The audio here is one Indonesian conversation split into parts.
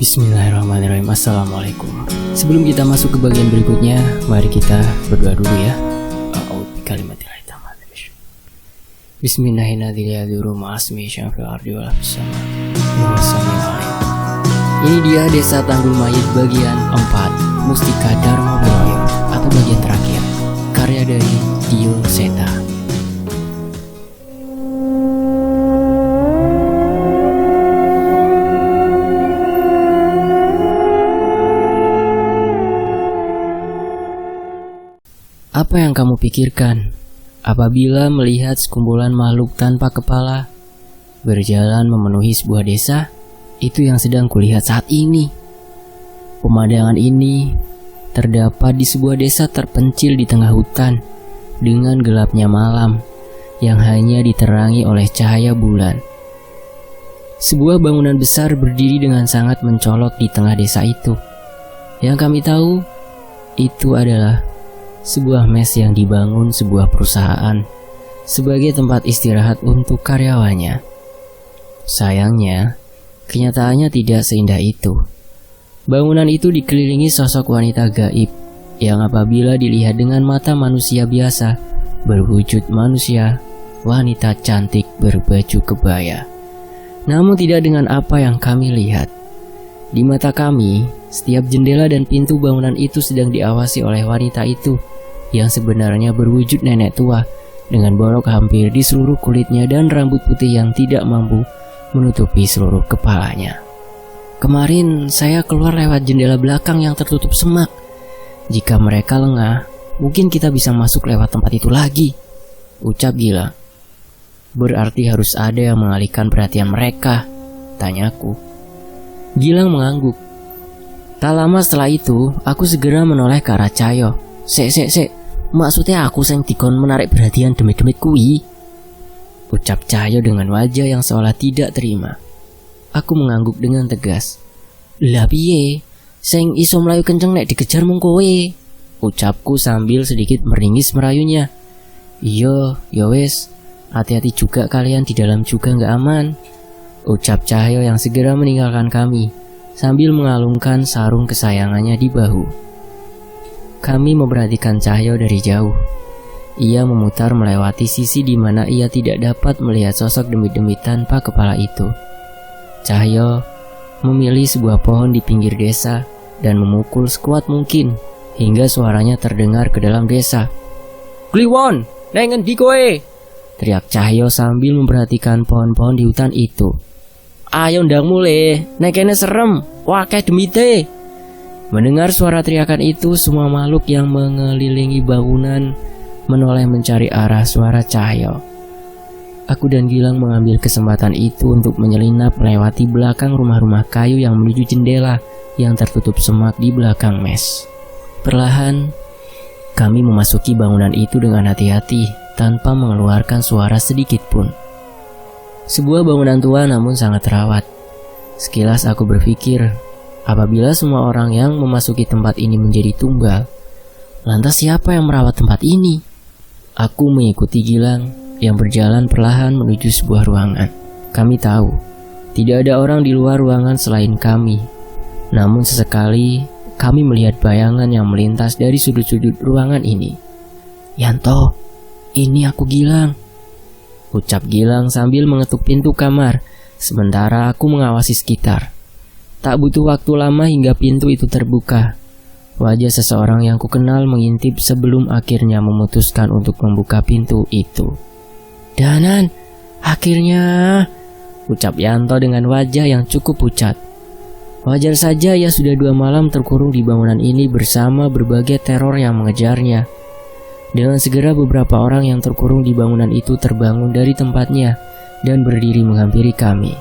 Bismillahirrahmanirrahim. Assalamualaikum. Sebelum kita masuk ke bagian berikutnya, mari kita berdoa dulu ya. Ini dia Desa Tanggul Mayit bagian 4, Mustika Dharma Wiloyo, atau bagian terakhir, karya dari Dio Seta. Apa yang kamu pikirkan apabila melihat sekumpulan makhluk tanpa kepala berjalan memenuhi sebuah desa? Itu yang sedang kulihat saat ini. Pemandangan ini terdapat di sebuah desa terpencil di tengah hutan dengan gelapnya malam yang hanya diterangi oleh cahaya bulan. Sebuah bangunan besar berdiri dengan sangat mencolok di tengah desa itu. Yang kami tahu, itu adalah sebuah mes yang dibangun sebuah perusahaan sebagai tempat istirahat untuk karyawannya. Sayangnya, kenyataannya tidak seindah itu. Bangunan itu dikelilingi sosok wanita gaib yang apabila dilihat dengan mata manusia biasa berwujud manusia, wanita cantik berbaju kebaya. Namun tidak dengan apa yang kami lihat. Di mata kami, setiap jendela dan pintu bangunan itu sedang diawasi oleh wanita itu yang sebenarnya berwujud nenek tua dengan borok hampir di seluruh kulitnya dan rambut putih yang tidak mampu menutupi seluruh kepalanya. Kemarin saya keluar lewat jendela belakang yang tertutup semak. Jika mereka lengah, mungkin kita bisa masuk lewat tempat itu lagi, ucap Gilang. Berarti harus ada yang mengalihkan perhatian mereka, tanyaku. Gilang mengangguk. Tak lama setelah itu, aku segera menoleh ke arah Cahyo. Sek, maksudnya aku sing dikon menarik perhatian demit-demit kui, ucap Cahyo dengan wajah yang seolah tidak terima. Aku mengangguk dengan tegas. Lah piye? Sing iso melayu kenceng nek dikejar mung kowe, ucapku sambil sedikit meringis merayunya. Iya, ya wes. Hati-hati juga kalian, di dalam juga nggak aman, ucap Cahyo yang segera meninggalkan kami sambil mengalungkan sarung kesayangannya di bahu. Kami memperhatikan Cahyo dari jauh. Ia memutar melewati sisi di mana ia tidak dapat melihat sosok demit-demit tanpa kepala itu. Cahyo memilih sebuah pohon di pinggir desa dan memukul sekuat mungkin hingga suaranya terdengar ke dalam desa. Kliwon, neng endi kowe? Teriak Cahyo sambil memperhatikan pohon-pohon di hutan itu. Ayo ndang mulai, nek kene serem, wakeh demite. Mendengar suara teriakan itu, semua makhluk yang mengelilingi bangunan menoleh mencari arah suara Cahyo. Aku dan Gilang mengambil kesempatan itu untuk menyelinap melewati belakang rumah-rumah kayu yang menuju jendela yang tertutup semak di belakang mes. Perlahan, kami memasuki bangunan itu dengan hati-hati tanpa mengeluarkan suara sedikit pun. Sebuah bangunan tua namun sangat terawat. Sekilas aku berpikir, apabila semua orang yang memasuki tempat ini menjadi tumbal, lantas siapa yang merawat tempat ini? Aku mengikuti Gilang yang berjalan perlahan menuju sebuah ruangan. Kami tahu, tidak ada orang di luar ruangan selain kami. Namun sesekali, kami melihat bayangan yang melintas dari sudut-sudut ruangan ini. Yanto, ini aku Gilang, ucap Gilang sambil mengetuk pintu kamar, sementara aku mengawasi sekitar. Tak butuh waktu lama hingga pintu itu terbuka. Wajah seseorang yang kukenal mengintip sebelum akhirnya memutuskan untuk membuka pintu itu. Danan, akhirnya, ucap Yanto dengan wajah yang cukup pucat. Wajar saja ia sudah 2 malam terkurung di bangunan ini bersama berbagai teror yang mengejarnya. Dengan segera beberapa orang yang terkurung di bangunan itu terbangun dari tempatnya dan berdiri menghampiri kami.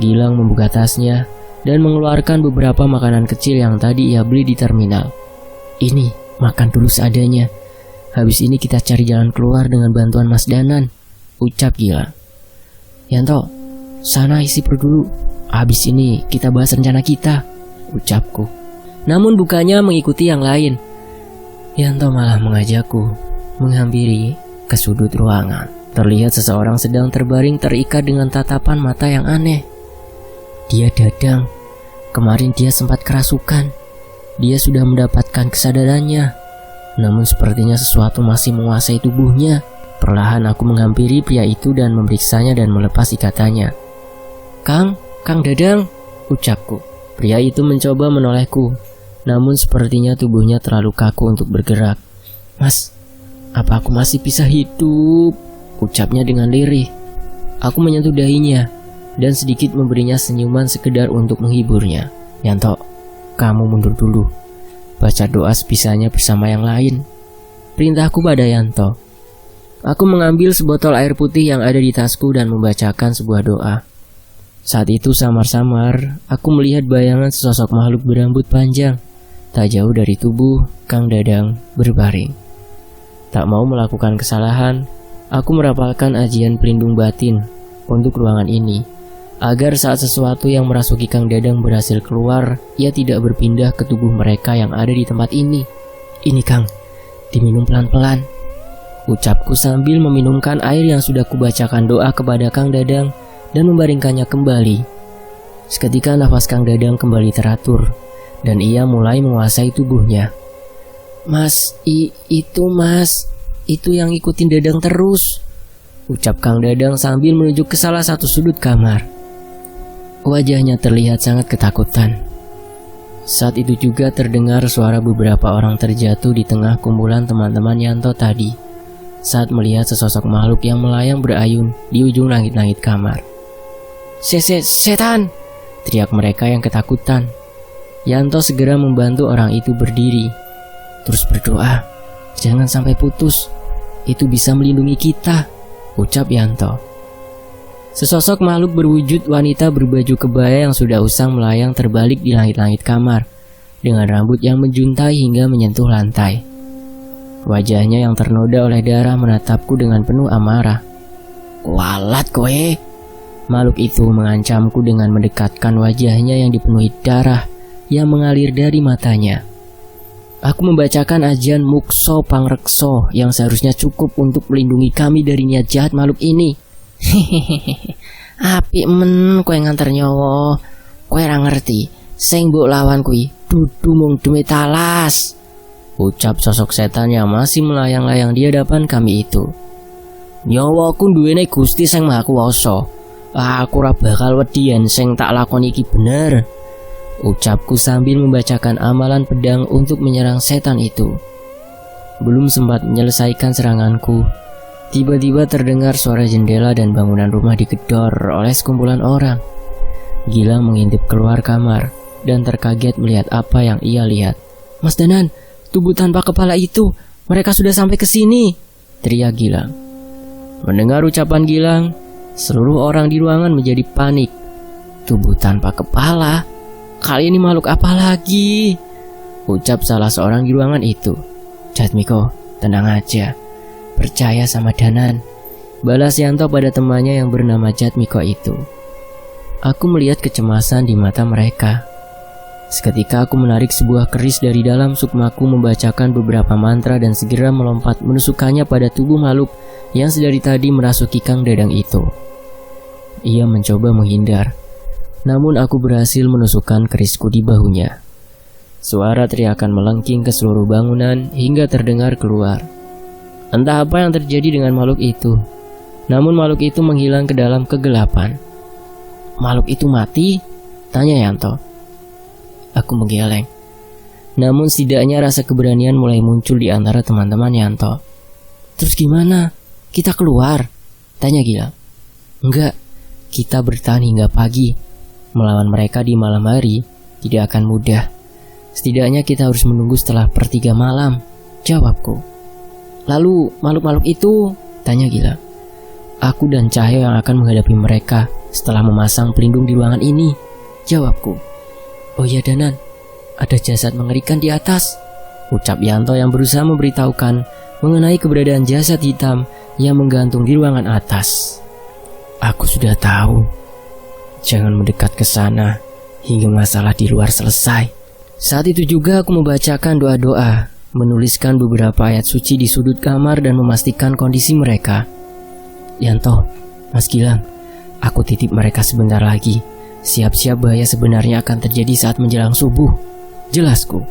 Gilang membuka tasnya dan mengeluarkan beberapa makanan kecil yang tadi ia beli di terminal. Ini, makan dulu seadanya. Habis ini kita cari jalan keluar dengan bantuan Mas Danan, ucap Gilang. Yanto, sana isi perut dulu. Habis ini kita bahas rencana kita, ucapku. Namun bukannya mengikuti yang lain. Yanto malah mengajakku menghampiri ke sudut ruangan. Terlihat seseorang sedang terbaring terikat dengan tatapan mata yang aneh. Dia Dadang, Kemarin dia sempat kerasukan. Dia sudah mendapatkan kesadarannya. Namun sepertinya sesuatu masih menguasai tubuhnya. Perlahan aku menghampiri pria itu dan memeriksanya dan melepas ikatannya. Kang Dadang, ucapku. Pria itu mencoba menolehku, namun sepertinya tubuhnya terlalu kaku untuk bergerak. Mas, apa aku masih bisa hidup? Ucapnya dengan lirih. Aku menyentuh dahinya dan sedikit memberinya senyuman sekedar untuk menghiburnya. Yanto, kamu mundur dulu. Baca doa sebisanya bersama yang lain, perintahku pada Yanto. Aku mengambil sebotol air putih yang ada di tasku dan membacakan sebuah doa. Saat itu samar-samar aku melihat bayangan sesosok makhluk berambut panjang tak jauh dari tubuh Kang Dadang berbaring. Tak mau melakukan kesalahan, aku merapalkan ajian pelindung batin untuk ruangan ini, agar saat sesuatu yang merasuki Kang Dadang berhasil keluar, ia tidak berpindah ke tubuh mereka yang ada di tempat ini. Ini Kang, diminum pelan-pelan, ucapku sambil meminumkan air yang sudah kubacakan doa kepada Kang Dadang dan membaringkannya kembali. Seketika nafas Kang Dadang kembali teratur dan ia mulai menguasai tubuhnya. Mas, itu yang ikutin Dadang terus, ucap Kang Dadang sambil menunjuk ke salah satu sudut kamar. Wajahnya terlihat sangat ketakutan. Saat itu juga terdengar suara beberapa orang terjatuh di tengah kumpulan teman-teman Yanto tadi saat melihat sesosok makhluk yang melayang berayun di ujung langit-langit kamar. Setan! Teriak mereka yang ketakutan. Yanto segera membantu orang itu berdiri. Terus berdoa, jangan sampai putus. Itu bisa melindungi kita, ucap Yanto. Sesosok makhluk berwujud wanita berbaju kebaya yang sudah usang melayang terbalik di langit-langit kamar, dengan rambut yang menjuntai hingga menyentuh lantai. Wajahnya yang ternoda oleh darah menatapku dengan penuh amarah. Walat kowe! Makhluk itu mengancamku dengan mendekatkan wajahnya yang dipenuhi darah yang mengalir dari matanya. Aku membacakan ajian Mukso Pangrekso yang seharusnya cukup untuk melindungi kami dari niat jahat makhluk ini. Hehehe, apik men kowe nganter nyawa. Kowe ora ngerti, sing mbok lawan kuwi dudu mung duwe talas, ucap sosok setan yang masih melayang-layang di hadapan kami itu. Nyawaku duwene Gusti Sing Maha Kuwasa. Aku ora bakal wedi yen sing tak lakoni iki bener, ucapku sambil membacakan amalan pedang untuk menyerang setan itu. Belum sempat menyelesaikan seranganku, tiba-tiba terdengar suara jendela dan bangunan rumah digedor oleh sekumpulan orang. Gilang mengintip keluar kamar dan terkaget melihat apa yang ia lihat. Mas Danan, tubuh tanpa kepala itu, mereka sudah sampai ke sini, teriak Gilang. Mendengar ucapan Gilang, seluruh orang di ruangan menjadi panik. Tubuh tanpa kepala? Kali ini makhluk apa lagi? Ucap salah seorang di ruangan itu. Jatmiko, tenang aja. Percaya sama Danan, balas Yanto pada temannya yang bernama Jatmiko itu. Aku melihat kecemasan di mata mereka. Seketika aku menarik sebuah keris dari dalam sukmaku, membacakan beberapa mantra dan segera melompat menusukkannya pada tubuh makhluk yang sedari tadi merasuki Kang Dadang itu. Ia mencoba menghindar, namun aku berhasil menusukkan kerisku di bahunya. Suara teriakan melengking ke seluruh bangunan hingga terdengar keluar. Entah apa yang terjadi dengan makhluk itu, namun makhluk itu menghilang ke dalam kegelapan. Makhluk itu mati? Tanya Yanto. Aku menggeleng. Namun setidaknya rasa keberanian mulai muncul di antara teman-teman Yanto. Terus gimana? Kita keluar? Tanya Gilang. Enggak, kita bertahan hingga pagi. Melawan mereka di malam hari tidak akan mudah. Setidaknya kita harus menunggu setelah 1/3 malam, jawabku. Lalu makhluk-makhluk itu? Tanya Gilang. Aku dan Cahyo yang akan menghadapi mereka setelah memasang pelindung di ruangan ini, jawabku. Oh iya Danan, ada jasad mengerikan di atas, ucap Yanto yang berusaha memberitahukan mengenai keberadaan jasad hitam yang menggantung di ruangan atas. Aku sudah tahu. Jangan mendekat ke sana hingga masalah di luar selesai. Saat itu juga aku membacakan doa-doa, menuliskan beberapa ayat suci di sudut kamar dan memastikan kondisi mereka. Yanto, Mas Gilang, aku titip mereka sebentar lagi. Siap-siap bahaya sebenarnya akan terjadi saat menjelang subuh. Jelasku.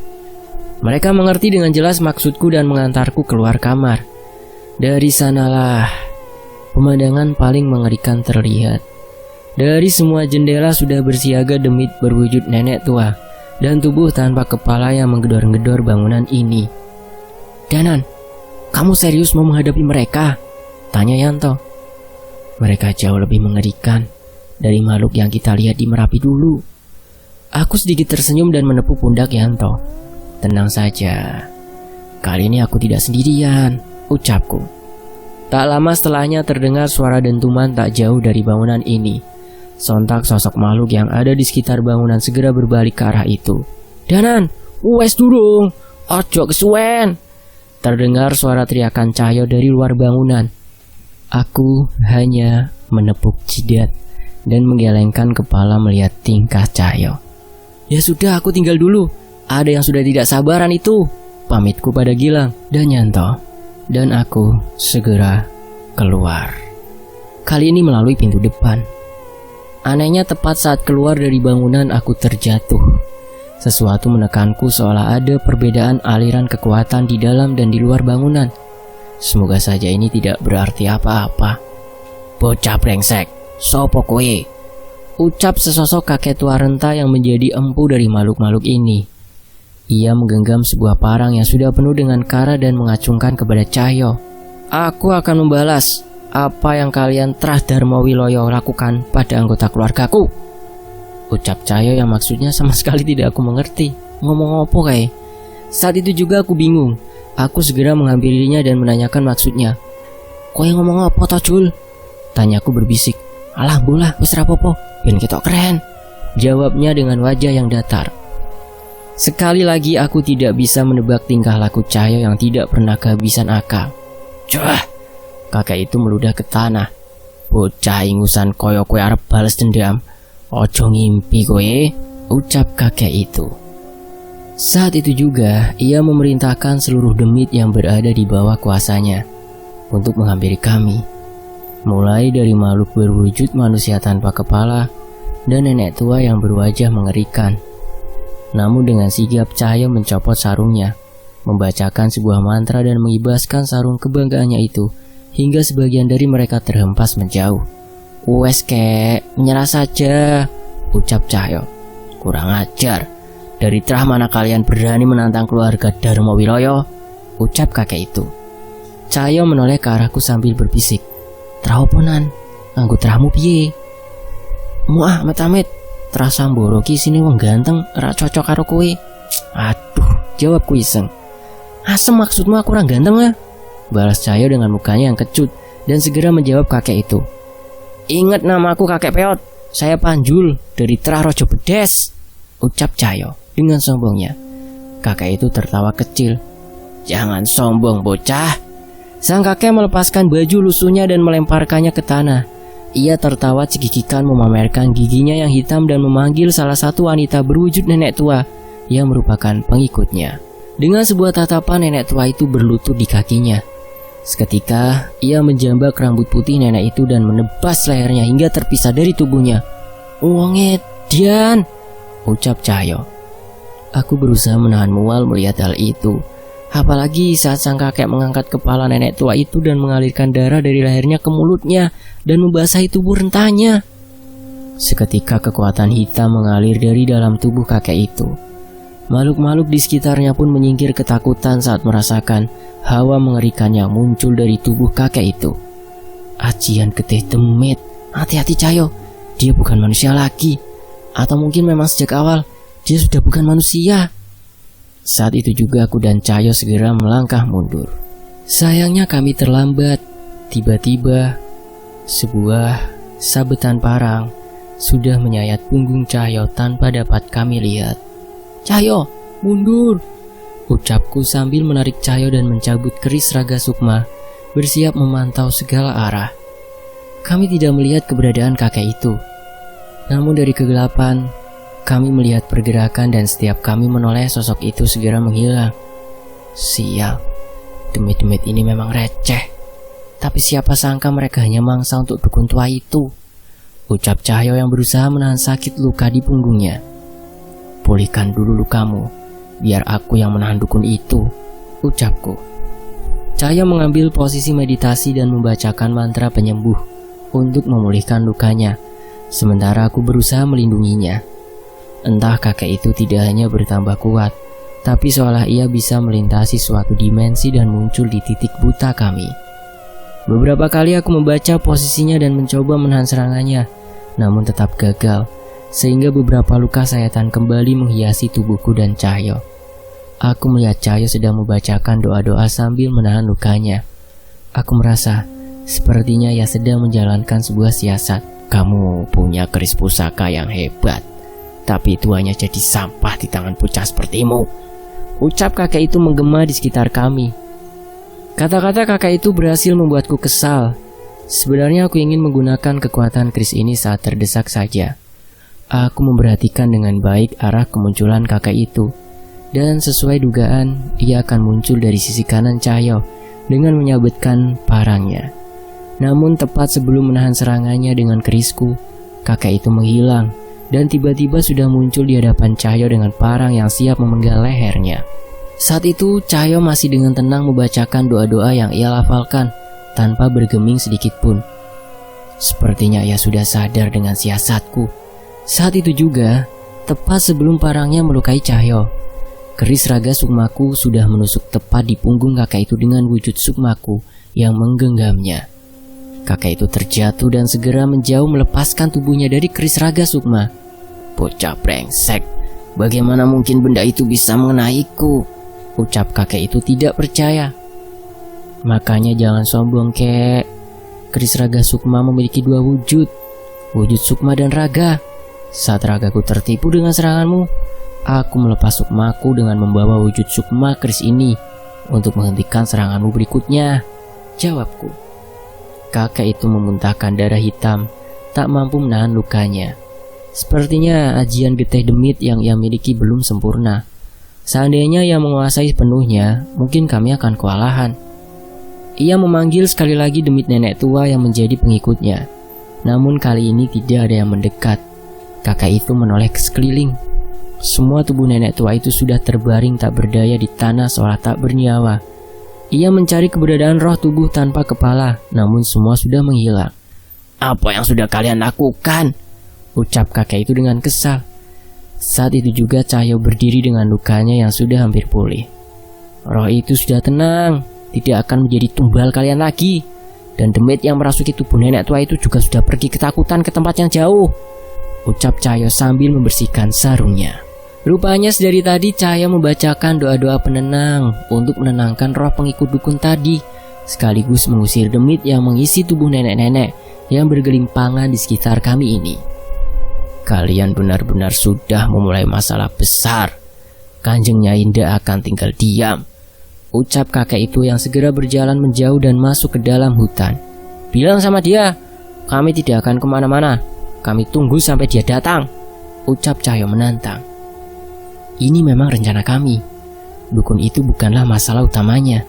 Mereka mengerti dengan jelas maksudku dan mengantarku keluar kamar. Dari sanalah pemandangan paling mengerikan terlihat. Dari semua jendela sudah bersiaga demit berwujud nenek tua dan tubuh tanpa kepala yang menggedor-gedor bangunan ini. "Danan, kamu serius mau menghadapi mereka?" tanya Yanto. "Mereka jauh lebih mengerikan dari makhluk yang kita lihat di Merapi dulu." Aku sedikit tersenyum dan menepuk pundak Yanto. "Tenang saja, kali ini aku tidak sendirian," ucapku. Tak lama setelahnya terdengar suara dentuman tak jauh dari bangunan ini. Sontak sosok makhluk yang ada di sekitar bangunan segera berbalik ke arah itu. "Danan, wes durung, ojo kesuwen!" Terdengar suara teriakan Cahyo dari luar bangunan. Aku hanya menepuk jidat dan menggelengkan kepala melihat tingkah Cahyo. "Ya sudah, aku tinggal dulu. Ada yang sudah tidak sabaran itu," pamitku pada Gilang dan Yanto. Dan aku segera keluar. Kali ini melalui pintu depan. Anehnya tepat saat keluar dari bangunan aku terjatuh. Sesuatu menekanku seolah ada perbedaan aliran kekuatan di dalam dan di luar bangunan. Semoga saja ini tidak berarti apa-apa. "Bocah brengsek, sopo kowe?" ucap sesosok kakek tua renta yang menjadi empu dari makhluk-makhluk ini. Ia menggenggam sebuah parang yang sudah penuh dengan kara dan mengacungkan kepada Cahyo. "Aku akan membalas apa yang kalian Trah Dharma Wiloyo lakukan pada anggota keluargaku," ucap Cahyo yang maksudnya sama sekali tidak aku mengerti. Ngomong apa kayak? Saat itu juga aku bingung. Aku segera menghampirinya dan menanyakan maksudnya. "Kowe ngomong apa toh, Jul?" tanyaku berbisik. "Alah bolah, wis rapopo, ben ketok keren," jawabnya dengan wajah yang datar. Sekali lagi aku tidak bisa menebak tingkah laku Cahyo yang tidak pernah kehabisan akal. "Cah!" kakek itu meludah ke tanah. "Bocah ingusan koyo kowe arep bales dendam. Ojo ngimpi kowe," ucap kakek itu. Saat itu juga ia memerintahkan seluruh demit yang berada di bawah kuasanya untuk menghampiri kami. Mulai dari makhluk berwujud manusia tanpa kepala dan nenek tua yang berwajah mengerikan. Namun dengan sigap Cahyo mencopot sarungnya, membacakan sebuah mantra dan mengibaskan sarung kebanggaannya itu hingga sebagian dari mereka terhempas menjauh. "Wes kek, menyerah saja," ucap Cahyo. "Kurang ajar, dari Trah mana kalian berani menantang keluarga Dharma Wiloyo?" ucap kakek itu. Cahyo menoleh ke arahku sambil berbisik. "Trah oponan, nganggo trahmu piye?" "Muah amit-amit, Trah Samboro ki sini wong ganteng, ora cocok karo kowe." "Aduh," jawabku iseng. "Asem maksudmu aku orang ganteng ya?" balas Cahyo dengan mukanya yang kecut dan segera menjawab kakek itu. "Ingat nama aku kakek peot, saya Panjul dari Trah Rojo Bedes," ucap Cahyo dengan sombongnya. Kakek itu tertawa kecil. "Jangan sombong bocah." Sang kakek melepaskan baju lusuhnya dan melemparkannya ke tanah. Ia tertawa cekikikan memamerkan giginya yang hitam dan memanggil salah satu wanita berwujud nenek tua yang merupakan pengikutnya. Dengan sebuah tatapan nenek tua itu berlutut di kakinya. Seketika ia menjambak rambut putih nenek itu dan menebas lehernya hingga terpisah dari tubuhnya. "Wong edian," ucap Cahyo. Aku berusaha menahan mual melihat hal itu. Apalagi saat sang kakek mengangkat kepala nenek tua itu dan mengalirkan darah dari lehernya ke mulutnya dan membasahi tubuh rentanya. Seketika kekuatan hitam mengalir dari dalam tubuh kakek itu. Makhluk-makhluk di sekitarnya pun menyingkir ketakutan saat merasakan hawa mengerikan yang muncul dari tubuh kakek itu. "Ajian getih demit, hati-hati Cahyo, dia bukan manusia lagi. Atau mungkin memang sejak awal dia sudah bukan manusia." Saat itu juga aku dan Cahyo segera melangkah mundur. Sayangnya kami terlambat. Tiba-tiba sebuah sabetan parang sudah menyayat punggung Cahyo tanpa dapat kami lihat. "Cahyo, mundur!" ucapku sambil menarik Cahyo dan mencabut keris Raga Sukma, bersiap memantau segala arah. Kami tidak melihat keberadaan kakek itu. Namun dari kegelapan kami melihat pergerakan dan setiap kami menoleh sosok itu segera menghilang. Sial, demit-demit ini memang receh. Tapi siapa sangka mereka hanya mangsa untuk dukun tua itu. ucap Cahyo yang berusaha menahan sakit luka di punggungnya. Pulihkan dulu lukamu, biar aku yang menahan dukun itu, ucapku. Cahyo mengambil posisi meditasi dan membacakan mantra penyembuh untuk memulihkan lukanya, sementara aku berusaha melindunginya. Entah kakek itu tidak hanya bertambah kuat, tapi seolah ia bisa melintasi suatu dimensi dan muncul di titik buta kami. Beberapa kali aku membaca posisinya dan mencoba menahan serangannya, namun tetap gagal, sehingga beberapa luka sayatan kembali menghiasi tubuhku dan Cahyo. Aku melihat Cahyo sedang membacakan doa-doa sambil menahan lukanya. Aku merasa sepertinya ia sedang menjalankan sebuah siasat. Kamu punya keris pusaka yang hebat, tapi itu hanya jadi sampah di tangan bocah sepertimu, ucap kakek itu menggema di sekitar kami. Kata-kata kakak itu berhasil membuatku kesal. Sebenarnya aku ingin menggunakan kekuatan keris ini saat terdesak saja. Aku memperhatikan dengan baik arah kemunculan kakak itu, dan sesuai dugaan, ia akan muncul dari sisi kanan Cahyo dengan menyabetkan parangnya. Namun tepat sebelum menahan serangannya dengan kerisku, kakak itu menghilang dan tiba-tiba sudah muncul di hadapan Cahyo dengan parang yang siap memenggal lehernya. Saat itu Cahyo masih dengan tenang membacakan doa-doa yang ia lafalkan tanpa bergeming sedikit pun. Sepertinya ia sudah sadar dengan siasatku. Saat itu juga, tepat sebelum parangnya melukai Cahyo, keris raga sukmaku sudah menusuk tepat di punggung kakek itu dengan wujud sukmaku yang menggenggamnya. Kakek itu terjatuh dan segera menjauh melepaskan tubuhnya dari keris raga sukma. Bocah brengsek, bagaimana mungkin benda itu bisa mengenaiku? Ucap kakek itu tidak percaya. Makanya jangan sombong, kek. Keris raga sukma memiliki dua wujud, wujud sukma dan raga. Saat ragaku tertipu dengan seranganmu, aku melepas sukmaku dengan membawa wujud sukma keris ini untuk menghentikan seranganmu berikutnya, jawabku. Kakek itu memuntahkan darah hitam, tak mampu menahan lukanya. Sepertinya ajian getih demit yang ia miliki belum sempurna. Seandainya ia menguasai penuhnya, mungkin kami akan kewalahan. Ia memanggil sekali lagi demit nenek tua yang menjadi pengikutnya. Namun kali ini tidak ada yang mendekat. Kakak itu menoleh ke sekeliling. Semua tubuh nenek tua itu sudah terbaring tak berdaya di tanah seolah tak bernyawa. Ia mencari keberadaan roh tubuh tanpa kepala, namun semua sudah menghilang. Apa yang sudah kalian lakukan? Ucap kakek itu dengan kesal. Saat itu juga Cahyo berdiri dengan lukanya yang sudah hampir pulih. Roh itu sudah tenang, tidak akan menjadi tumbal kalian lagi. Dan demit yang merasuki tubuh nenek tua itu juga sudah pergi ketakutan ke tempat yang jauh, ucap Cahyo sambil membersihkan sarungnya. Rupanya sedari tadi Cahyo membacakan doa-doa penenang untuk menenangkan roh pengikut dukun tadi, sekaligus mengusir demit yang mengisi tubuh nenek-nenek yang bergelimpangan di sekitar kami ini. Kalian benar-benar sudah memulai masalah besar. Kanjeng Nyai tidak akan tinggal diam, ucap kakek itu yang segera berjalan menjauh dan masuk ke dalam hutan. Bilang sama dia, kami tidak akan kemana-mana. Kami tunggu sampai dia datang, ucap Cahyo menantang. Ini memang rencana kami. Dukun itu bukanlah masalah utamanya.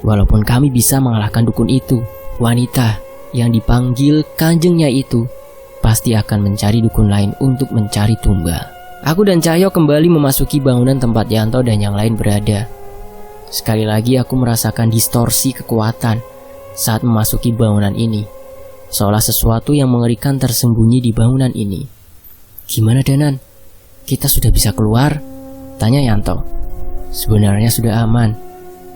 Walaupun kami bisa mengalahkan dukun itu, wanita yang dipanggil Kanjeng Nyai itu pasti akan mencari dukun lain untuk mencari tumbal. Aku dan Cahyo kembali memasuki bangunan tempat Yanto dan yang lain berada. Sekali lagi aku merasakan distorsi kekuatan saat memasuki bangunan ini, seolah sesuatu yang mengerikan tersembunyi di bangunan ini. Gimana Danan? Kita sudah bisa keluar? Tanya Yanto. Sebenarnya sudah aman,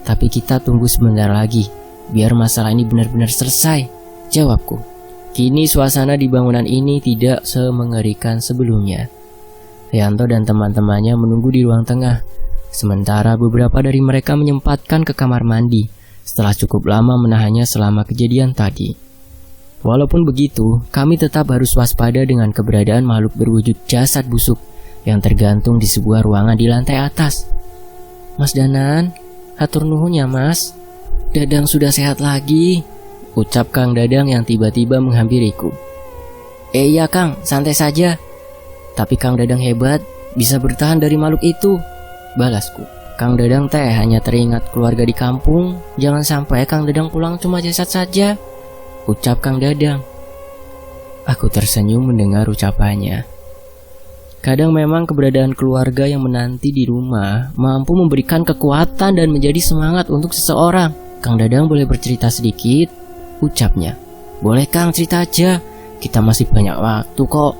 tapi kita tunggu sebentar lagi biar masalah ini benar-benar selesai, jawabku. Kini suasana di bangunan ini tidak semengerikan sebelumnya. Yanto dan teman-temannya menunggu di ruang tengah, sementara beberapa dari mereka menyempatkan ke kamar mandi setelah cukup lama menahannya selama kejadian tadi. Walaupun begitu, kami tetap harus waspada dengan keberadaan makhluk berwujud jasad busuk yang tergantung di sebuah ruangan di lantai atas. Mas Danan, hatur nuhun ya mas. Dadang sudah sehat lagi, ucap Kang Dadang yang tiba-tiba menghampiriku. Iya Kang, santai saja. Tapi Kang Dadang hebat, bisa bertahan dari makhluk itu, balasku. Kang Dadang teh hanya teringat keluarga di kampung. Jangan sampai Kang Dadang pulang cuma jasad saja, ucap Kang Dadang. Aku tersenyum mendengar ucapannya. Kadang memang keberadaan keluarga yang menanti di rumah mampu memberikan kekuatan dan menjadi semangat untuk seseorang. Kang Dadang boleh bercerita sedikit? Ucapnya. Boleh Kang, cerita aja. Kita masih banyak waktu kok.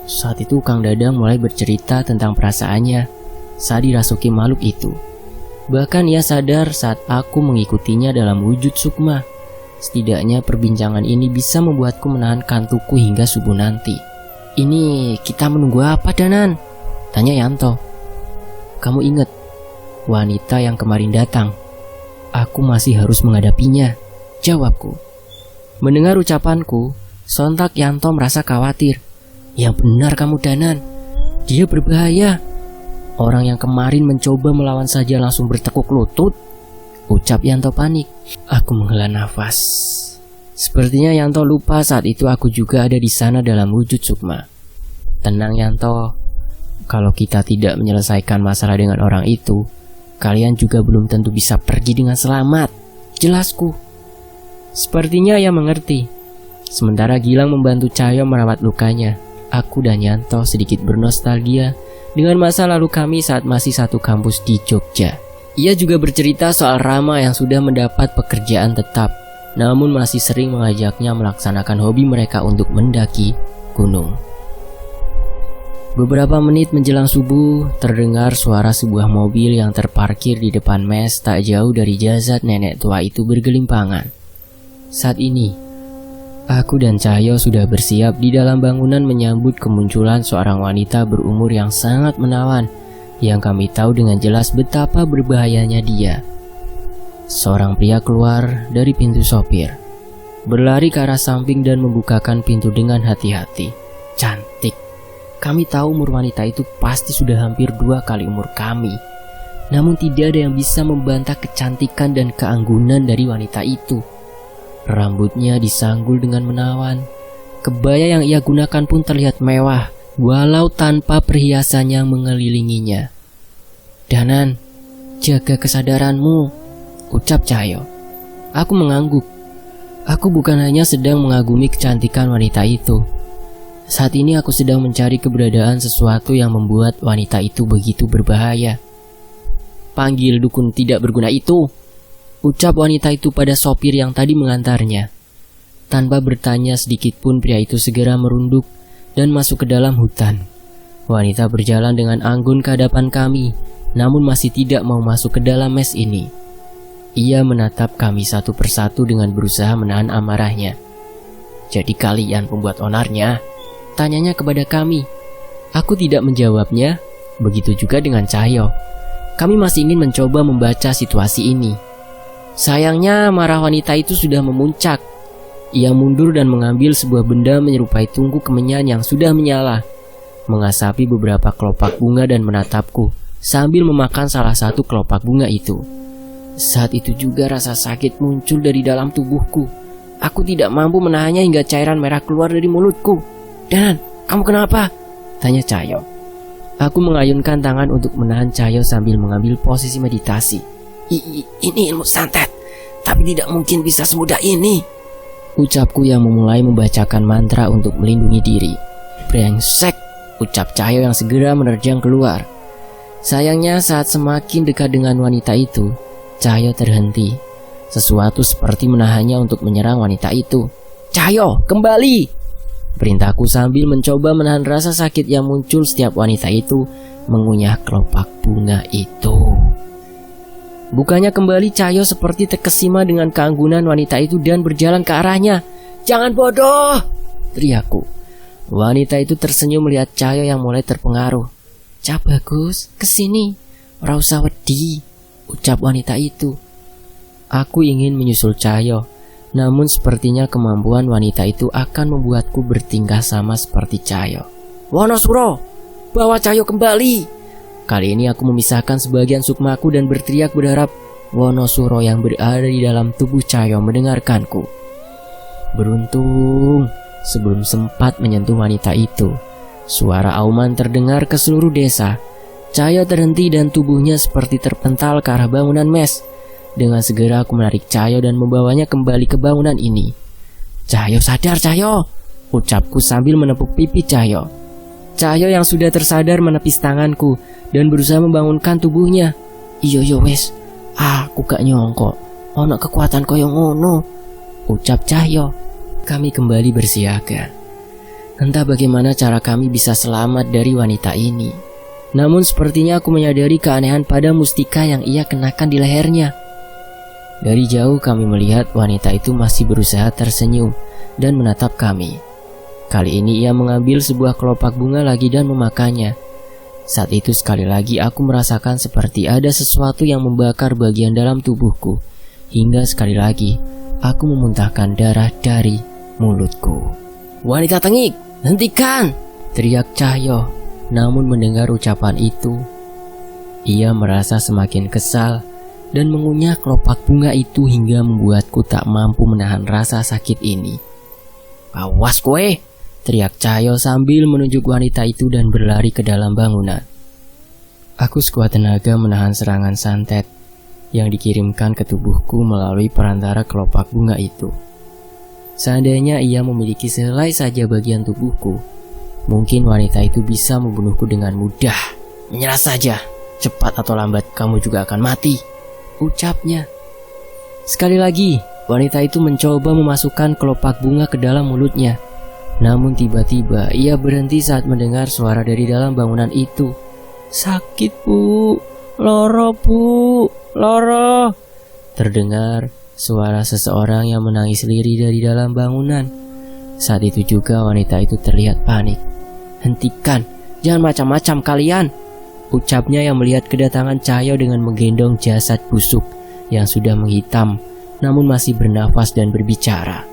Saat itu Kang Dadang mulai bercerita tentang perasaannya saat dirasuki makhluk itu. Bahkan ia sadar saat aku mengikutinya dalam wujud sukma. Setidaknya perbincangan ini bisa membuatku menahan kantukku hingga subuh nanti. Ini kita menunggu apa, Danan? Tanya Yanto. Kamu ingat wanita yang kemarin datang? Aku masih harus menghadapinya, jawabku. Mendengar ucapanku, sontak Yanto merasa khawatir. Yang benar kamu, Danan. Dia berbahaya. Orang yang kemarin mencoba melawan saja langsung bertekuk lutut, ucap Yanto panik. Aku menghela nafas. Sepertinya Yanto lupa saat itu aku juga ada di sana dalam wujud sukma. Tenang Yanto, kalau kita tidak menyelesaikan masalah dengan orang itu, kalian juga belum tentu bisa pergi dengan selamat. Jelasku. Sepertinya ia mengerti. Sementara Gilang membantu Cahyo merawat lukanya, aku dan Yanto sedikit bernostalgia dengan masa lalu kami saat masih satu kampus di Jogja. Ia juga bercerita soal Rama yang sudah mendapat pekerjaan tetap, namun masih sering mengajaknya melaksanakan hobi mereka untuk mendaki gunung. Beberapa menit menjelang subuh, terdengar suara sebuah mobil yang terparkir di depan mes tak jauh dari jasad nenek tua itu bergelimpangan. Saat ini, aku dan Cahyo sudah bersiap di dalam bangunan menyambut kemunculan seorang wanita berumur yang sangat menawan, yang kami tahu dengan jelas betapa berbahayanya dia. Seorang pria keluar dari pintu sopir, berlari ke arah samping dan membukakan pintu dengan hati-hati. Cantik. Kami tahu umur wanita itu pasti sudah hampir 2 kali umur kami. Namun tidak ada yang bisa membantah kecantikan dan keanggunan dari wanita itu. Rambutnya disanggul dengan menawan. Kebaya yang ia gunakan pun terlihat mewah, walau tanpa perhiasan yang mengelilinginya. Danan, jaga kesadaranmu, ucap Cahyo. Aku mengangguk. Aku bukan hanya sedang mengagumi kecantikan wanita itu. Saat ini aku sedang mencari keberadaan sesuatu yang membuat wanita itu begitu berbahaya. Panggil dukun tidak berguna itu, ucap wanita itu pada sopir yang tadi mengantarnya. Tanpa bertanya sedikit pun pria itu segera merunduk dan masuk ke dalam hutan. Wanita berjalan dengan anggun ke hadapan kami, namun masih tidak mau masuk ke dalam mes ini. Ia menatap kami satu persatu dengan berusaha menahan amarahnya. Jadi kalian pembuat onarnya? Tanyanya kepada kami. Aku tidak menjawabnya, begitu juga dengan Cahyo. Kami masih ingin mencoba membaca situasi ini. Sayangnya marah wanita itu sudah memuncak. Ia mundur dan mengambil sebuah benda menyerupai tungku kemenyan yang sudah menyala, mengasapi beberapa kelopak bunga dan menatapku sambil memakan salah satu kelopak bunga itu. Saat itu juga rasa sakit muncul dari dalam tubuhku. Aku tidak mampu menahannya hingga cairan merah keluar dari mulutku. Dan, kamu kenapa? Tanya Cahyo. Aku mengayunkan tangan untuk menahan Cahyo sambil mengambil posisi meditasi. Ini ilmu santet, tapi tidak mungkin bisa semudah ini, ucapku yang memulai membacakan mantra untuk melindungi diri. Brengsek, ucap Cahyo yang segera menerjang keluar. Sayangnya saat semakin dekat dengan wanita itu, Cahyo terhenti. Sesuatu seperti menahannya untuk menyerang wanita itu. Cahyo, kembali! Perintahku sambil mencoba menahan rasa sakit yang muncul setiap wanita itu mengunyah kelopak bunga itu. Bukannya kembali, Cahyo seperti terkesima dengan keanggunan wanita itu dan berjalan ke arahnya. Jangan bodoh! Teriakku. Wanita itu tersenyum melihat Cahyo yang mulai terpengaruh. Cak bagus, kesini. Ora usah wedi, ucap wanita itu. Aku ingin menyusul Cahyo, namun sepertinya kemampuan wanita itu akan membuatku bertingkah sama seperti Cahyo. Wonosuro, bawa Cahyo kembali! Kali ini aku memisahkan sebagian sukmaku dan berteriak berharap Wonosuro yang berada di dalam tubuh Cahyo mendengarkanku. Beruntung, sebelum sempat menyentuh wanita itu, suara auman terdengar ke seluruh desa. Cahyo terhenti dan tubuhnya seperti terpental ke arah bangunan mes. Dengan segera aku menarik Cahyo dan membawanya kembali ke bangunan ini. Cahyo sadar, Cahyo! ucapku sambil menepuk pipi Cahyo. Cahyo yang sudah tersadar menepis tanganku dan berusaha membangunkan tubuhnya. Iyo wes, aku gak nyongko ono kekuatan koyo ngono, ucap Cahyo. Kami kembali bersiaga. Entah bagaimana cara kami bisa selamat dari wanita ini. Namun sepertinya aku menyadari keanehan pada mustika yang ia kenakan di lehernya. Dari jauh kami melihat wanita itu masih berusaha tersenyum dan menatap kami. Kali ini ia mengambil sebuah kelopak bunga lagi dan memakannya. Saat itu sekali lagi aku merasakan seperti ada sesuatu yang membakar bagian dalam tubuhku. Hingga sekali lagi aku memuntahkan darah dari mulutku. Wanita tengik, hentikan! Teriak Cahyo. Namun mendengar ucapan itu, ia merasa semakin kesal dan mengunyah kelopak bunga itu hingga membuatku tak mampu menahan rasa sakit ini. Awas kowe! Teriak Cahyo sambil menunjuk wanita itu dan berlari ke dalam bangunan. Aku sekuat tenaga menahan serangan santet yang dikirimkan ke tubuhku melalui perantara kelopak bunga itu. Seandainya ia memiliki sehelai saja bagian tubuhku, mungkin wanita itu bisa membunuhku dengan mudah. Menyerah saja, cepat atau lambat kamu juga akan mati, ucapnya. Sekali lagi, wanita itu mencoba memasukkan kelopak bunga ke dalam mulutnya. Namun tiba-tiba ia berhenti saat mendengar suara dari dalam bangunan itu. Sakit bu, loro bu, loro. Terdengar suara seseorang yang menangis lirih dari dalam bangunan. Saat itu juga wanita itu terlihat panik. Hentikan, jangan macam-macam kalian, ucapnya yang melihat kedatangan Cahyo dengan menggendong jasad busuk yang sudah menghitam namun masih bernafas dan berbicara.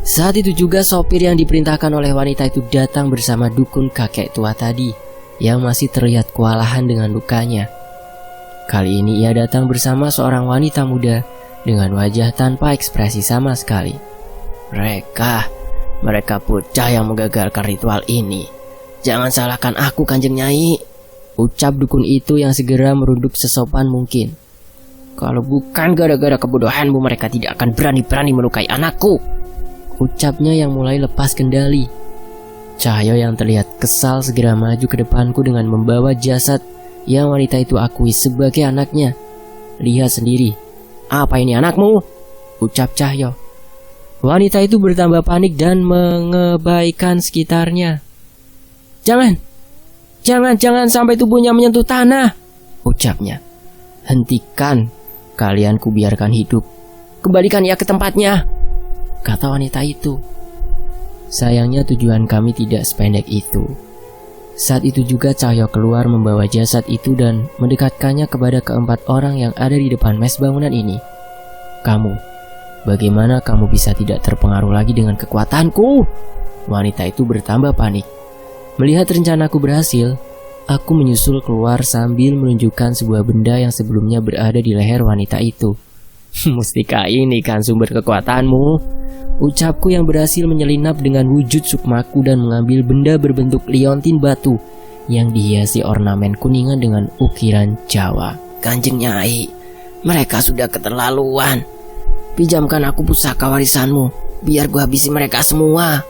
Saat itu juga sopir yang diperintahkan oleh wanita itu datang bersama dukun kakek tua tadi yang masih terlihat kewalahan dengan lukanya. Kali ini ia datang bersama seorang wanita muda dengan wajah tanpa ekspresi sama sekali. Mereka bocah yang menggagalkan ritual ini. Jangan salahkan aku, Kanjeng Nyai, ucap dukun itu yang segera merunduk sesopan mungkin. Kalau bukan gara-gara kebodohanmu, mereka tidak akan berani-berani melukai anakku, ucapnya yang mulai lepas kendali. Cahyo yang terlihat kesal segera maju ke depanku dengan membawa jasad yang wanita itu akui sebagai anaknya. Lihat sendiri, apa ini anakmu? Ucap Cahyo. Wanita itu bertambah panik dan mengebaikan sekitarnya. Jangan sampai tubuhnya menyentuh tanah, ucapnya. Hentikan, kalian kubiarkan hidup. Kembalikan ia ke tempatnya, kata wanita itu. Sayangnya tujuan kami tidak sependek itu. Saat itu juga Cahyo keluar membawa jasad itu dan mendekatkannya kepada keempat orang yang ada di depan mes bangunan ini. Kamu, bagaimana kamu bisa tidak terpengaruh lagi dengan kekuatanku? Wanita itu bertambah panik. Melihat rencanaku berhasil, aku menyusul keluar sambil menunjukkan sebuah benda yang sebelumnya berada di leher wanita itu. Mustika ini kan sumber kekuatanmu, ucapku yang berhasil menyelinap dengan wujud sukmaku dan mengambil benda berbentuk liontin batu yang dihiasi ornamen kuningan dengan ukiran Jawa. Kanjeng Nyai, mereka sudah keterlaluan. Pinjamkan aku pusaka warisanmu, biar gua habisi mereka semua,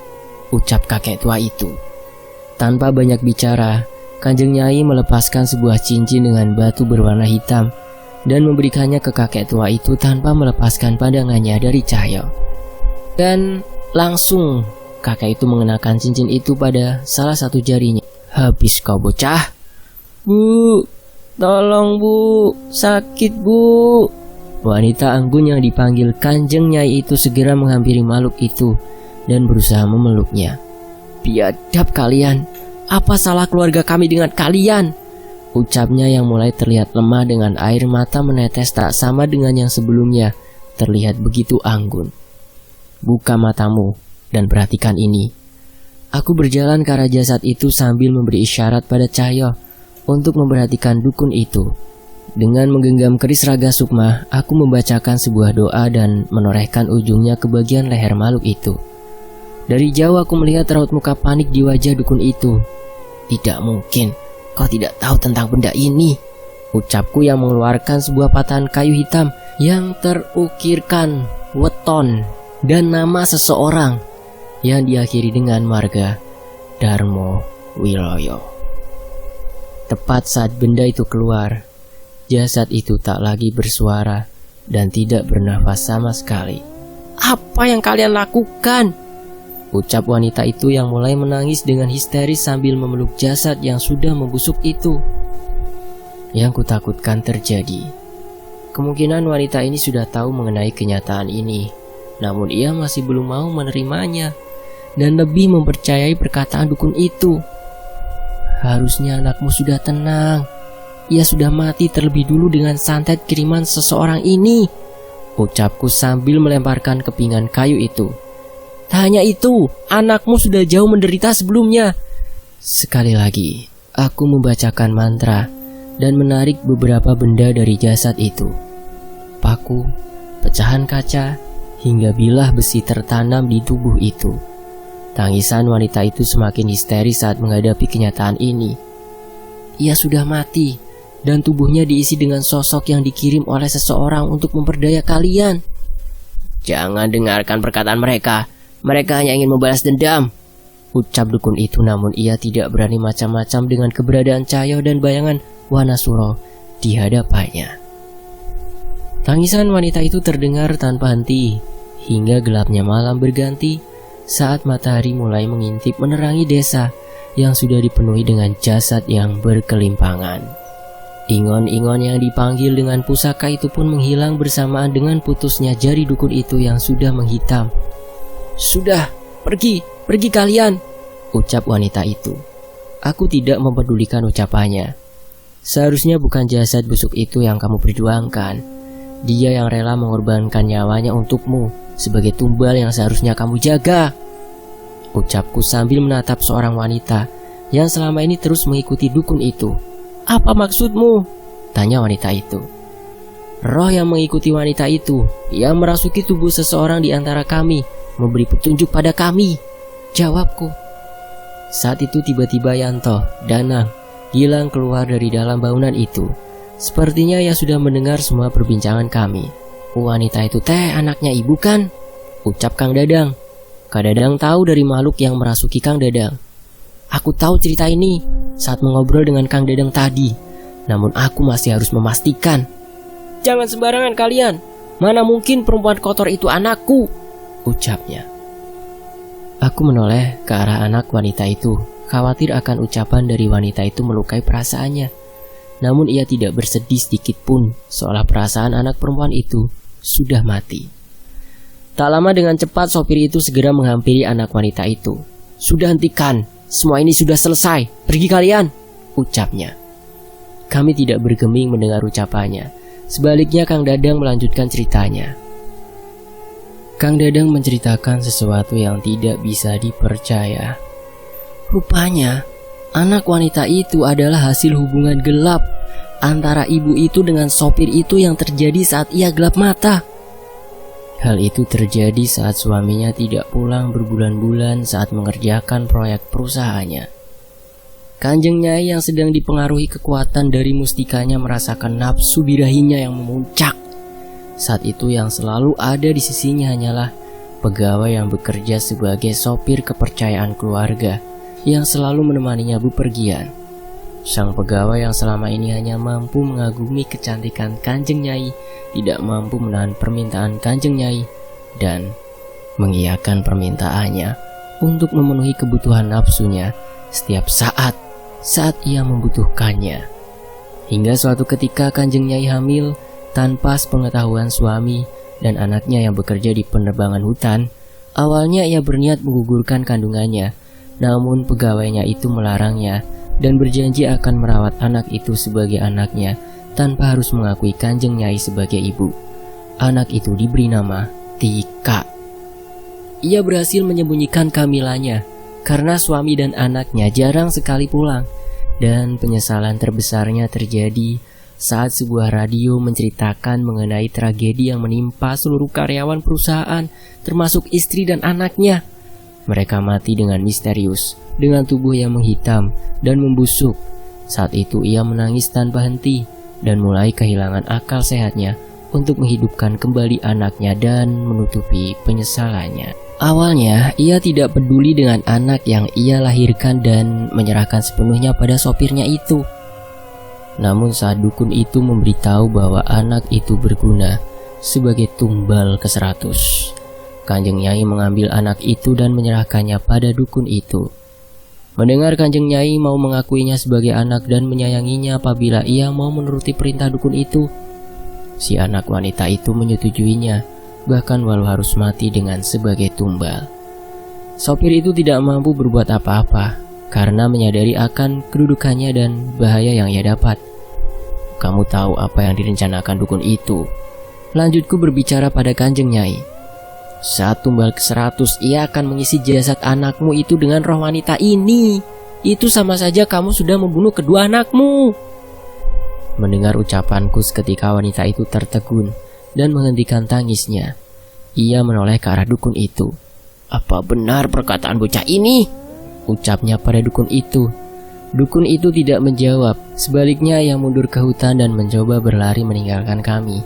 ucap kakek tua itu. Tanpa banyak bicara, Kanjeng Nyai melepaskan sebuah cincin dengan batu berwarna hitam dan memberikannya ke kakek tua itu tanpa melepaskan pandangannya dari Cahyo. Dan langsung kakek itu mengenakan cincin itu pada salah satu jarinya. Habis kau bocah. Bu, tolong bu, sakit bu. Wanita anggun yang dipanggil Kanjeng Nyai itu segera menghampiri makhluk itu dan berusaha memeluknya. Biadab kalian, apa salah keluarga kami dengan kalian? Ucapnya yang mulai terlihat lemah dengan air mata menetes tak sama dengan yang sebelumnya, terlihat begitu anggun. Buka matamu dan perhatikan ini. Aku berjalan ke arah jasad itu sambil memberi isyarat pada Cahyo untuk memperhatikan dukun itu. Dengan menggenggam keris raga sukma, aku membacakan sebuah doa dan menorehkan ujungnya ke bagian leher makhluk itu. Dari jauh aku melihat raut muka panik di wajah dukun itu. Tidak mungkin, kau tidak tahu tentang benda ini, ucapku yang mengeluarkan sebuah patahan kayu hitam yang terukirkan weton dan nama seseorang yang diakhiri dengan marga Darmo Wiloyo. Tepat saat benda itu keluar, jasad itu tak lagi bersuara dan tidak bernafas sama sekali. "Apa yang kalian lakukan?" ucap wanita itu yang mulai menangis dengan histeris sambil memeluk jasad yang sudah membusuk itu. Yang kutakutkan terjadi. Kemungkinan wanita ini sudah tahu mengenai kenyataan ini, namun ia masih belum mau menerimanya dan lebih mempercayai perkataan dukun itu. "Harusnya anakmu sudah tenang. Ia sudah mati terlebih dulu dengan santet kiriman seseorang ini," ucapku sambil melemparkan kepingan kayu itu. "Tak hanya itu, anakmu sudah jauh menderita sebelumnya." Sekali lagi, aku membacakan mantra dan menarik beberapa benda dari jasad itu. Paku, pecahan kaca, hingga bilah besi tertanam di tubuh itu. Tangisan wanita itu semakin histeris saat menghadapi kenyataan ini. Ia sudah mati, dan tubuhnya diisi dengan sosok yang dikirim oleh seseorang untuk memperdaya kalian. "Jangan dengarkan perkataan mereka. Mereka hanya ingin membalas dendam," ucap dukun itu, namun ia tidak berani macam-macam dengan keberadaan Cahyo dan bayangan Wanasuro di hadapannya. Tangisan wanita itu terdengar tanpa henti, hingga gelapnya malam berganti saat matahari mulai mengintip menerangi desa yang sudah dipenuhi dengan jasad yang berkelimpangan. Ingon-ingon yang dipanggil dengan pusaka itu pun menghilang bersamaan dengan putusnya jari dukun itu yang sudah menghitam. "Sudah, pergi kalian," ucap wanita itu. Aku tidak mempedulikan ucapannya. "Seharusnya bukan jasad busuk itu yang kamu perjuangkan. Dia yang rela mengorbankan nyawanya untukmu sebagai tumbal yang seharusnya kamu jaga," ucapku sambil menatap seorang wanita yang selama ini terus mengikuti dukun itu. "Apa maksudmu?" tanya wanita itu. "Roh yang mengikuti wanita itu, yang merasuki tubuh seseorang di antara kami, memberi petunjuk pada kami," jawabku. Saat itu tiba-tiba Yanto, Danang, Gilang keluar dari dalam bangunan itu. Sepertinya ia sudah mendengar semua perbincangan kami. "Wanita itu teh anaknya ibu kan?" ucap Kang Dadang. Kang Dadang tahu dari makhluk yang merasuki Kang Dadang. Aku tahu cerita ini saat mengobrol dengan Kang Dadang tadi, namun aku masih harus memastikan. "Jangan sembarangan kalian. Mana mungkin perempuan kotor itu anakku," ucapnya. Aku menoleh ke arah anak wanita itu, khawatir akan ucapan dari wanita itu melukai perasaannya. Namun ia tidak bersedih sedikit pun, seolah perasaan anak perempuan itu sudah mati. Tak lama dengan cepat sopir itu segera menghampiri anak wanita itu. "Sudah hentikan, semua ini sudah selesai, pergi kalian," ucapnya. Kami tidak bergeming mendengar ucapannya. Sebaliknya Kang Dadang melanjutkan ceritanya. Kang Dadang menceritakan sesuatu yang tidak bisa dipercaya. Rupanya anak wanita itu adalah hasil hubungan gelap antara ibu itu dengan sopir itu yang terjadi saat ia gelap mata. Hal itu terjadi saat suaminya tidak pulang berbulan-bulan saat mengerjakan proyek perusahaannya. Kanjeng Nyai yang sedang dipengaruhi kekuatan dari mustikanya merasakan nafsu birahinya yang memuncak. Saat itu yang selalu ada di sisinya hanyalah pegawai yang bekerja sebagai sopir kepercayaan keluarga yang selalu menemaninya bepergian. Sang pegawai yang selama ini hanya mampu mengagumi kecantikan Kanjeng Nyai, tidak mampu menahan permintaan Kanjeng Nyai dan mengiyakan permintaannya untuk memenuhi kebutuhan nafsunya setiap saat ia membutuhkannya. Hingga suatu ketika Kanjeng Nyai hamil tanpa sepengetahuan suami dan anaknya yang bekerja di penerbangan hutan. Awalnya ia berniat menggugurkan kandungannya, namun pegawainya itu melarangnya dan berjanji akan merawat anak itu sebagai anaknya tanpa harus mengakui Kanjeng Nyai sebagai ibu. Anak itu diberi nama Tika. Ia berhasil menyembunyikan kehamilannya karena suami dan anaknya jarang sekali pulang, dan penyesalan terbesarnya terjadi saat sebuah radio menceritakan mengenai tragedi yang menimpa seluruh karyawan perusahaan, termasuk istri dan anaknya. Mereka mati dengan misterius, dengan tubuh yang menghitam dan membusuk. Saat itu ia menangis tanpa henti dan mulai kehilangan akal sehatnya untuk menghidupkan kembali anaknya dan menutupi penyesalannya. Awalnya, ia tidak peduli dengan anak yang ia lahirkan dan menyerahkan sepenuhnya pada sopirnya itu. Namun saat dukun itu memberitahu bahwa anak itu berguna sebagai tumbal ke-100, Kanjeng Nyai mengambil anak itu dan menyerahkannya pada dukun itu. Mendengar Kanjeng Nyai mau mengakuinya sebagai anak dan menyayanginya apabila ia mau menuruti perintah dukun itu, si anak wanita itu menyetujuinya, bahkan walau harus mati dengan sebagai tumbal. Sopir itu tidak mampu berbuat apa-apa karena menyadari akan kedudukannya dan bahaya yang ia dapat. Kamu tahu apa yang direncanakan dukun itu? Lanjutku berbicara pada Kanjeng Nyai. Saat tumbal ke-100, ia akan mengisi jasad anakmu itu dengan roh wanita ini. Itu sama saja kamu sudah membunuh kedua anakmu. Mendengar ucapanku seketika wanita itu tertegun dan menghentikan tangisnya. Ia menoleh ke arah dukun itu. Apa benar perkataan bocah ini? Ucapnya pada dukun itu. Dukun itu tidak menjawab. Sebaliknya ia mundur ke hutan dan mencoba berlari meninggalkan kami.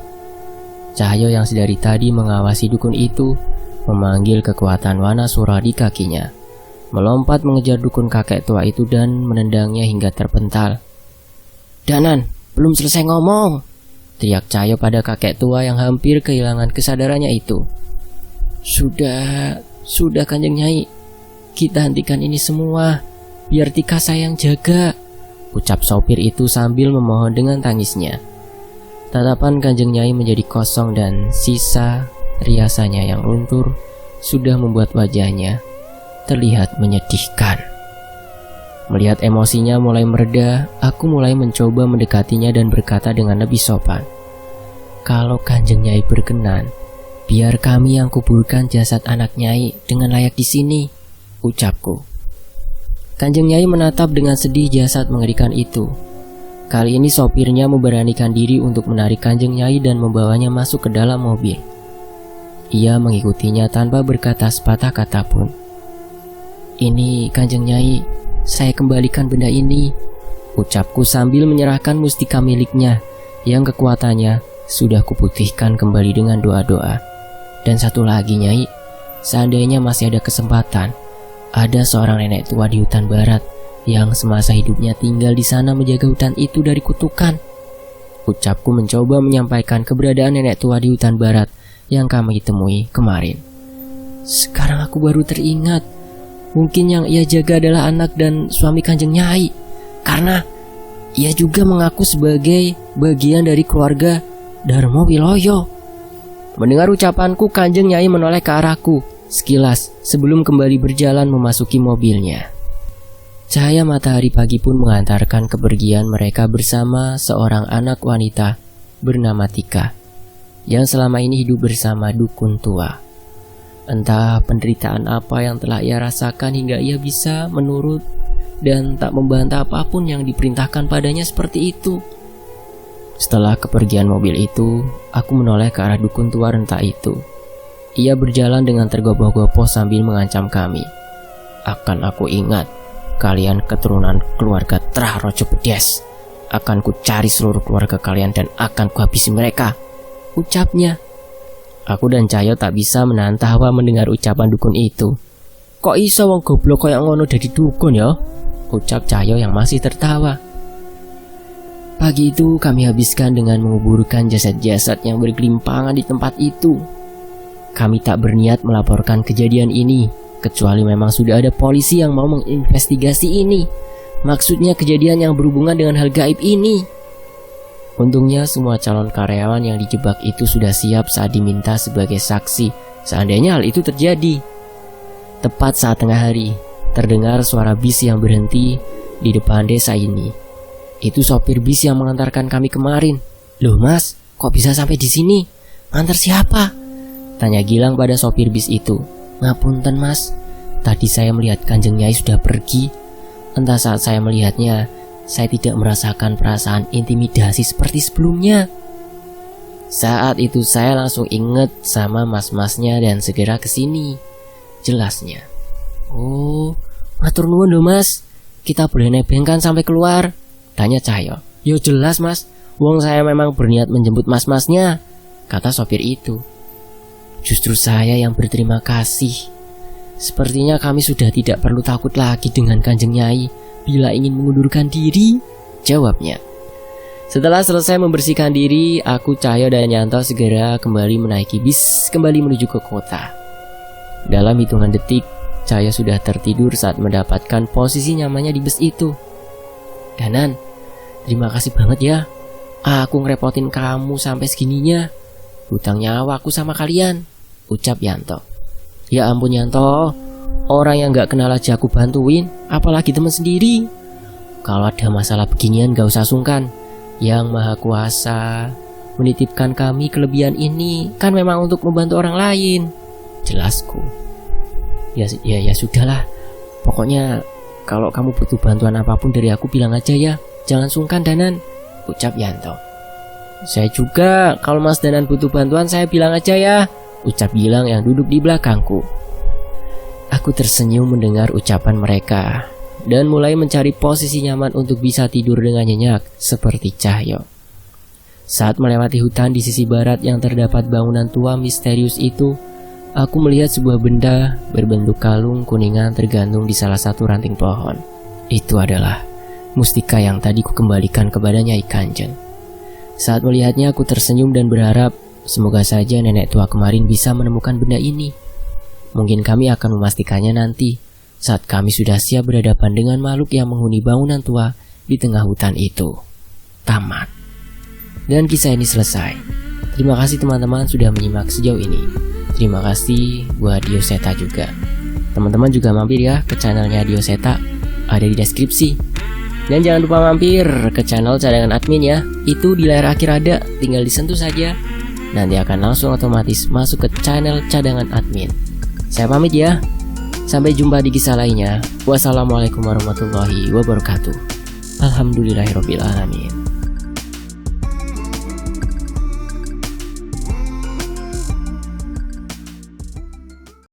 Cahyo yang sedari tadi mengawasi dukun itu memanggil kekuatan Wanasura di kakinya, melompat mengejar dukun kakek tua itu dan menendangnya hingga terpental. Danan, belum selesai ngomong, teriak Cahyo pada kakek tua yang hampir kehilangan kesadarannya itu. Sudah Kanjeng Nyai, kita hentikan ini semua, biar Tika saya yang jaga, ucap sopir itu sambil memohon dengan tangisnya. Tatapan Kanjeng Nyai menjadi kosong dan sisa riasannya yang luntur sudah membuat wajahnya terlihat menyedihkan. Melihat emosinya mulai mereda, aku mulai mencoba mendekatinya dan berkata dengan lebih sopan. Kalau Kanjeng Nyai berkenan, biar kami yang kuburkan jasad anak Nyai dengan layak di sini, ucapku. Kanjeng Nyai menatap dengan sedih jasad mengerikan itu. Kali ini sopirnya memberanikan diri untuk menarik Kanjeng Nyai dan membawanya masuk ke dalam mobil. Ia mengikutinya tanpa berkata sepatah kata pun. Ini Kanjeng Nyai, saya kembalikan benda ini, ucapku sambil menyerahkan mustika miliknya yang kekuatannya sudah kuputihkan kembali dengan doa-doa. Dan satu lagi Nyai, seandainya masih ada kesempatan, ada seorang nenek tua di hutan barat yang semasa hidupnya tinggal di sana menjaga hutan itu dari kutukan. Ucapku mencoba menyampaikan keberadaan nenek tua di hutan barat yang kami temui kemarin. Sekarang aku baru teringat, mungkin yang ia jaga adalah anak dan suami Kanjeng Nyai, karena ia juga mengaku sebagai bagian dari keluarga Darmo Wiloyo. Mendengar ucapanku, Kanjeng Nyai menoleh ke arahku sekilas sebelum kembali berjalan memasuki mobilnya. Cahaya matahari pagi pun mengantarkan kepergian mereka bersama seorang anak wanita bernama Tika, yang selama ini hidup bersama dukun tua. Entah penderitaan apa yang telah ia rasakan hingga ia bisa menurut dan tak membantah apapun yang diperintahkan padanya seperti itu. Setelah kepergian mobil itu, aku menoleh ke arah dukun tua renta itu. Ia berjalan dengan tergopoh-gopoh sambil mengancam kami. Akan aku ingat, kalian keturunan keluarga Trah Rojo Bedes. Akan ku cari seluruh keluarga kalian dan akan ku habisi mereka, ucapnya. Aku dan Cahyo tak bisa menahan tawa mendengar ucapan dukun itu. Kok iso wong goblok koyo ngono dadi dukun ya? Ucap Cahyo yang masih tertawa. Pagi itu kami habiskan dengan menguburkan jasad-jasad yang bergelimpangan di tempat itu. Kami tak berniat melaporkan kejadian ini, kecuali memang sudah ada polisi yang mau menginvestigasi ini. Maksudnya kejadian yang berhubungan dengan hal gaib ini. Untungnya semua calon karyawan yang dijebak itu sudah siap saat diminta sebagai saksi seandainya hal itu terjadi. Tepat saat tengah hari, terdengar suara bis yang berhenti di depan desa ini. Itu sopir bis yang mengantarkan kami kemarin. Loh mas, kok bisa sampai di sini? Ngantar siapa? Tanya Gilang pada sopir bis itu. Ngapunten mas, tadi saya melihat Kanjeng Nyai sudah pergi. Entah saat saya melihatnya, saya tidak merasakan perasaan intimidasi seperti sebelumnya. Saat itu saya langsung inget sama mas-masnya dan segera kesini, jelasnya. Oh, matur nuwun lho mas, kita boleh nebengkan sampai keluar? Tanya Cahyo. Yo jelas mas, wong saya memang berniat menjemput mas-masnya, kata sopir itu. Justru saya yang berterima kasih. Sepertinya kami sudah tidak perlu takut lagi dengan Kanjeng Nyai bila ingin mengundurkan diri, jawabnya. Setelah selesai membersihkan diri, aku, Cahyo, dan Yanto segera kembali menaiki bis kembali menuju ke kota. Dalam hitungan detik, Cahyo sudah tertidur saat mendapatkan posisi nyamannya di bus itu. Danan, terima kasih banget ya. Aku ngerepotin kamu sampai segininya. Hutang nyawa aku sama kalian, ucap Yanto. Ya ampun Yanto, orang yang gak kenal aja aku bantuin, apalagi teman sendiri. Kalau ada masalah beginian gak usah sungkan. Yang Maha Kuasa menitipkan kami kelebihan ini kan memang untuk membantu orang lain, jelasku. Ya sudahlah. Pokoknya kalau kamu butuh bantuan apapun dari aku bilang aja ya. Jangan sungkan Danan, ucap Yanto. Saya juga, kalau Mas Danan butuh bantuan saya bilang aja ya, ucap Gilang yang duduk di belakangku. Aku tersenyum mendengar ucapan mereka dan mulai mencari posisi nyaman untuk bisa tidur dengan nyenyak seperti Cahyo. Saat melewati hutan di sisi barat yang terdapat bangunan tua misterius itu, aku melihat sebuah benda berbentuk kalung kuningan tergantung di salah satu ranting pohon. Itu adalah mustika yang tadi kukembalikan kepada Nyai Kanjeng. Saat melihatnya aku tersenyum dan berharap semoga saja nenek tua kemarin bisa menemukan benda ini. Mungkin kami akan memastikannya nanti saat kami sudah siap berhadapan dengan makhluk yang menghuni bangunan tua di tengah hutan itu. Tamat. Dan kisah ini selesai. Terima kasih teman-teman sudah menyimak sejauh ini. Terima kasih buat Dioseta juga. Teman-teman juga mampir ya ke channelnya Dioseta, ada di deskripsi. Dan jangan lupa mampir ke channel cadangan admin ya. Itu di layar akhir ada, tinggal disentuh saja. Nanti akan langsung otomatis masuk ke channel cadangan admin. Saya pamit ya. Sampai jumpa di kisah lainnya. Wassalamualaikum warahmatullahi wabarakatuh. Alhamdulillahirobbilalamin.